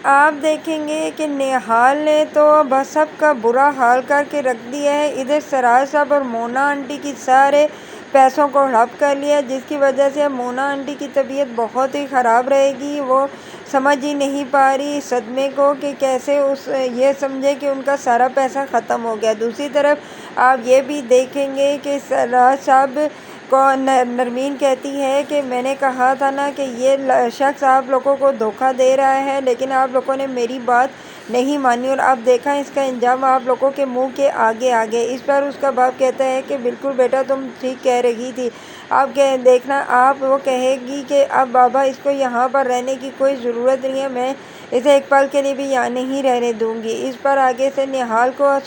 آپ دیکھیں گے کہ نہال نے تو بس سب کا برا حال کر کے رکھ دیا ہے۔ ادھر سراج صاحب اور مونا آنٹی کی سارے پیسوں کو ہڑپ کر لیا، جس کی وجہ سے مونا آنٹی کی طبیعت بہت ہی خراب رہے گی۔ وہ سمجھ ہی نہیں پا رہی صدمے کو کہ کیسے یہ سمجھے کہ ان کا سارا پیسہ ختم ہو گیا۔ دوسری طرف آپ یہ بھی دیکھیں گے کہ سراج صاحب کو نرمین کہتی ہے کہ میں نے کہا تھا نا کہ یہ شخص آپ لوگوں کو دھوکہ دے رہا ہے، لیکن آپ لوگوں نے میری بات نہیں مانی اور اب دیکھا اس کا انجام آپ لوگوں کے منہ کے آگے آگے۔ اس پر اس کا باپ کہتا ہے کہ بالکل بیٹا تم ٹھیک کہہ رہی تھی، اب دیکھنا آپ۔ وہ کہے گی کہ اب بابا اس کو یہاں پر رہنے کی کوئی ضرورت نہیں ہے، میں اسے ایک پل کے لیے بھی یہاں نہیں رہنے دوں گی۔ اس پر آگے سے نہال کو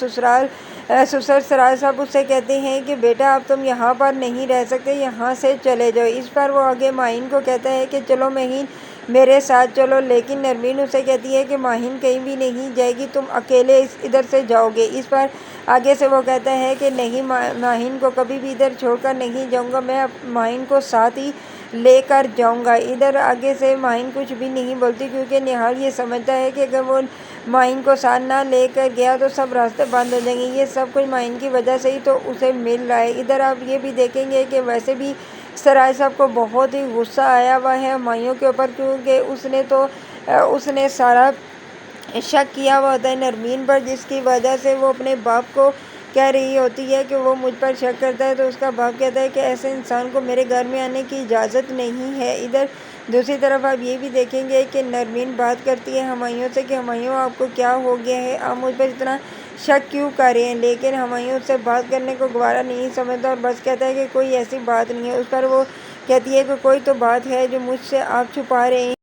سسر سراج صاحب اس سے کہتے ہیں کہ بیٹا اب تم یہاں پر نہیں رہ سکتے، یہاں سے چلے جاؤ۔ اس پر وہ آگے ماہین کو کہتا ہے کہ چلو ماہین میرے ساتھ چلو، لیکن نرمین اسے کہتی ہے کہ ماہین کہیں بھی نہیں جائے گی، تم اکیلے ادھر سے جاؤ گے۔ اس پر آگے سے وہ کہتا ہے کہ نہیں، ماہین کو کبھی بھی ادھر چھوڑ کر نہیں جاؤں گا، میں ماہین کو ساتھ ہی لے کر جاؤں گا۔ ادھر آگے سے ماہین کچھ بھی نہیں بولتی، کیونکہ نہال یہ سمجھتا ہے کہ اگر وہ ماہین کو ساتھ نہ لے کر گیا تو سب راستے بند ہو جائیں گے، یہ سب کچھ ماہین کی وجہ سے ہی تو اسے مل رہا ہے۔ ادھر آپ یہ بھی دیکھیں گے کہ ویسے بھی سراج صاحب کو بہت ہی غصہ آیا ہوا ہے ہمایوں کے اوپر، کیونکہ اس نے سارا شک کیا ہوا ہوتا ہے نرمین پر، جس کی وجہ سے وہ اپنے باپ کو کہہ رہی ہوتی ہے کہ وہ مجھ پر شک کرتا ہے، تو اس کا باپ کہتا ہے کہ ایسے انسان کو میرے گھر میں آنے کی اجازت نہیں ہے۔ ادھر دوسری طرف آپ یہ بھی دیکھیں گے کہ نرمین بات کرتی ہے ہمایوں سے کہ ہمایوں آپ کو کیا ہو گیا ہے، آپ مجھ پر اتنا شک کیوں کر رہے ہیں؟ لیکن ہمایوں سے بات کرنے کو گوارا نہیں سمجھتا اور بس کہتا ہے کہ کوئی ایسی بات نہیں ہے۔ اس پر وہ کہتی ہے کہ کوئی تو بات ہے جو مجھ سے آپ چھپا رہے ہیں۔